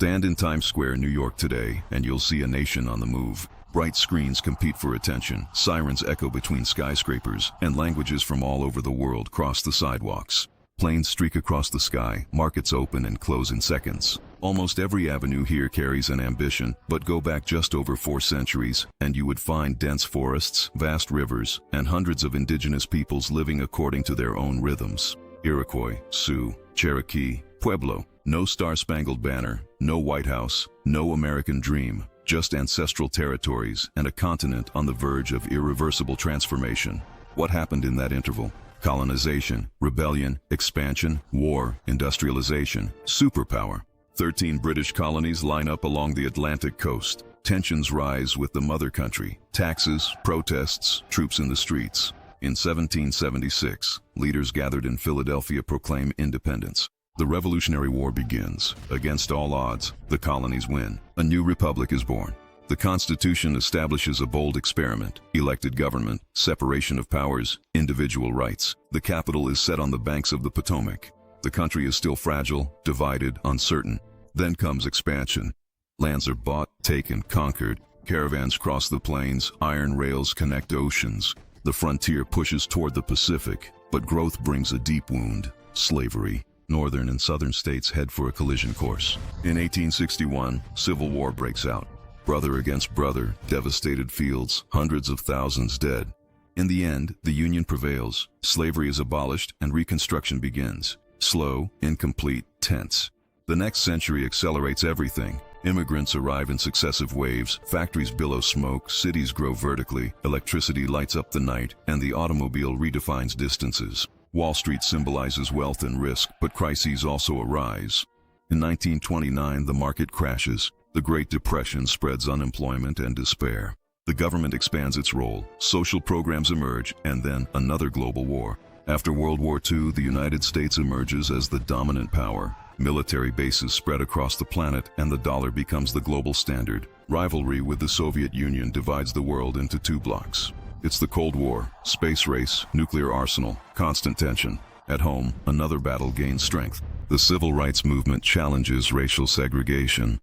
Stand in Times Square, New York today, and you'll see a nation on the move. Bright screens compete for attention, sirens echo between skyscrapers, and languages from all over the world cross the sidewalks. Planes streak across the sky, markets open and close in seconds. Almost every avenue here carries an ambition, but go back just over 4 centuries, and you would find dense forests, vast rivers, and hundreds of indigenous peoples living according to their own rhythms. Iroquois, Sioux, Cherokee, Pueblo. No Star-Spangled Banner, no White House, no American dream, just ancestral territories and a continent on the verge of irreversible transformation. What happened in that interval? Colonization, rebellion, expansion, war, industrialization, superpower. 13 British colonies line up along the Atlantic coast. Tensions rise with the mother country. Taxes, protests, troops in the streets. In 1776, leaders gathered in Philadelphia proclaim independence. The Revolutionary War begins. Against all odds, the colonies win. A new republic is born. The Constitution establishes a bold experiment: elected government, separation of powers, individual rights. The capital is set on the banks of the Potomac. The country is still fragile, divided, uncertain. Then comes expansion. Lands are bought, taken, conquered. Caravans cross the plains, iron rails connect oceans. The frontier pushes toward the Pacific, but growth brings a deep wound: slavery. Northern and southern states head for a collision course. In 1861, civil war breaks out. Brother against brother, devastated fields, hundreds of thousands dead. In the end, the Union prevails. Slavery is abolished and Reconstruction begins. Slow, incomplete, tense. The next century accelerates everything. Immigrants arrive in successive waves, factories billow smoke, cities grow vertically, electricity lights up the night, and the automobile redefines distances. Wall Street symbolizes wealth and risk, but crises also arise. In 1929, the market crashes. The Great Depression spreads unemployment and despair. The government expands its role. Social programs emerge, and then another global war. After World War II, the United States emerges as the dominant power. Military bases spread across the planet, and the dollar becomes the global standard. Rivalry with the Soviet Union divides the world into 2 blocks. It's the Cold War, space race, nuclear arsenal, constant tension. At home, another battle gains strength. The civil rights movement challenges racial segregation.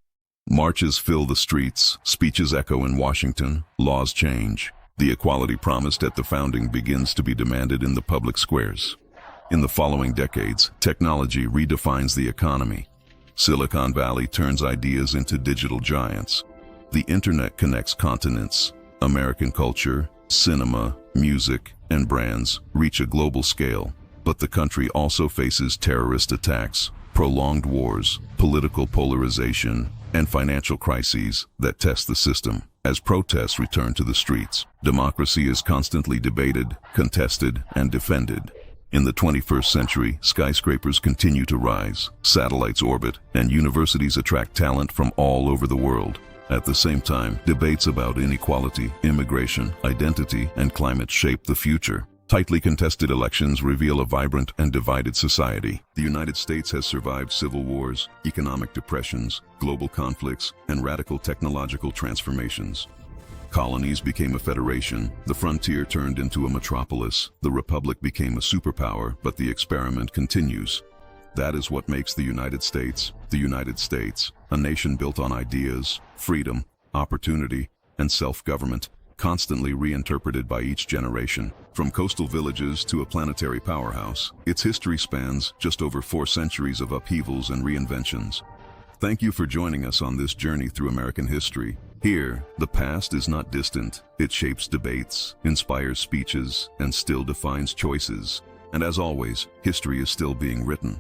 Marches fill the streets, speeches echo in Washington, laws change. The equality promised at the founding begins to be demanded in the public squares. In the following decades, technology redefines the economy. Silicon Valley turns ideas into digital giants. The internet connects continents. American culture, cinema, music, and brands reach a global scale, but the country also faces terrorist attacks, prolonged wars, political polarization, and financial crises that test the system. As protests return to the streets, democracy is constantly debated, contested, and defended. In the 21st century, skyscrapers continue to rise, satellites orbit, and universities attract talent from all over the world. At the same time, debates about inequality, immigration, identity, and climate shape the future. Tightly contested elections reveal a vibrant and divided society. The United States has survived civil wars, economic depressions, global conflicts, and radical technological transformations. Colonies became a federation, the frontier turned into a metropolis, the republic became a superpower, but the experiment continues. That is what makes the United States, a nation built on ideas, freedom, opportunity, and self-government, constantly reinterpreted by each generation. From coastal villages to a planetary powerhouse, its history spans just over 4 centuries of upheavals and reinventions. Thank you for joining us on this journey through American history. Here, the past is not distant. It shapes debates, inspires speeches, and still defines choices. And as always, history is still being written.